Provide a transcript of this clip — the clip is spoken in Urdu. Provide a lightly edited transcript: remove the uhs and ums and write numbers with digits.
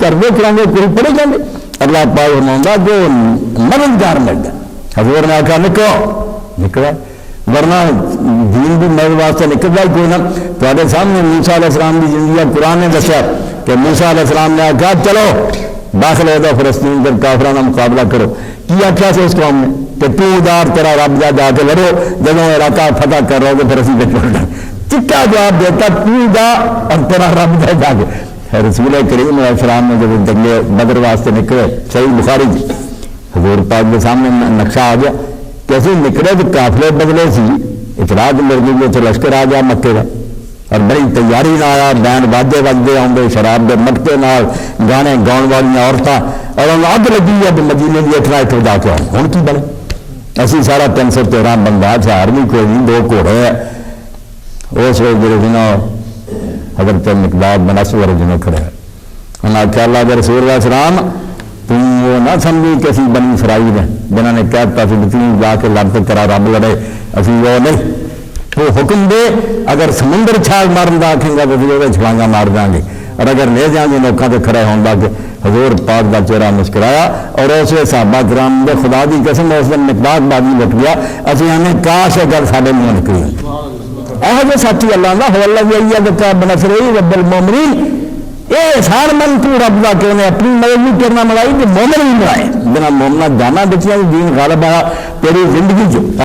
کر دیکھ لیں گے کوئی پڑے جائیں گے. اللہ پاک فرماتا جو مددگار مل گیا. حضور نے آخا نکلا ورنہ دین بھی میرے واسطے نکلتا ہی کوئی نہ. تھوڑے سامنے موسیٰ علیہ السلام کی زندگی قرآن نے دسیا کہ موسیٰ علیہ السلام نے آخا چلو داخل ہو جاؤ فلسطین کے کافروں کا مقابلہ کرو. کی آخیا سے اس قوم نے کہ تو ادار تیرا رب جا کے لڑو, جب علاقہ فتح کر رہا ہو تو پھر اسی بچ پڑ. چکا جواب دیتا تو جا اور تیرا رب جا کے. رسول کریم علیہ السلام نے جب جنگے بدر واسطے نکلے, صحیح بخاری جی, حضور پاک کے سامنے نقشہ آ گیا کیسے نکلے تو قافلے بدلے سی, اطلاع مل گئی تو لشکر آ گیا مکے کا, اور بڑی تیاری نہ آیا, بینڈ باجے بجتے آؤں, شراب کے مٹکے نال گانے گاؤن والی عورتیں, اور اگ لگی ہے مدینے کی اتنا اتر جا کے آؤں. ہوں کی بنے اسی سارا 313 بندہ, ہتھیار بھی کوئی نہیں, 2 گھوڑے ہے. اس وقت جڑے جنہوں حضرت مقداد بن اسود جنہوں کھڑے ہیں انہوں نے آخیا اللہ کے رسول علیہ السلام تم وہ نہ سمجھی کہ اسی بنی اسرائیل ہیں جنہوں نے کہتا سی تین جا کے لڑ کے تیرا رب لڑے, اسی وہ نہیں. وہ حکم دے اگر سمندر چھال مارن کا آخیں گا تو وہ چھلانگا مار دیں گے, اور اگر لے جائیں گے لوگوں سے کھڑے ہونے لگ حضور پاک کا چہرہ مسکرایا. اور اس صحابہ کرام دے خدا کی قسم اس دن مقداد بازی لٹ گیا. اسی آنے کاش اگر سارے منہ نکلی یہ سچی اللہ کا ہو بنسرے رب المومنین. یہ سار من تو رب کا کہ انہیں اپنی مدد بھی کرنا ملائی تو مومن بھی ملائے. بنا مومنا جانا بچیاں دین غالب آیا تیری زندگی جو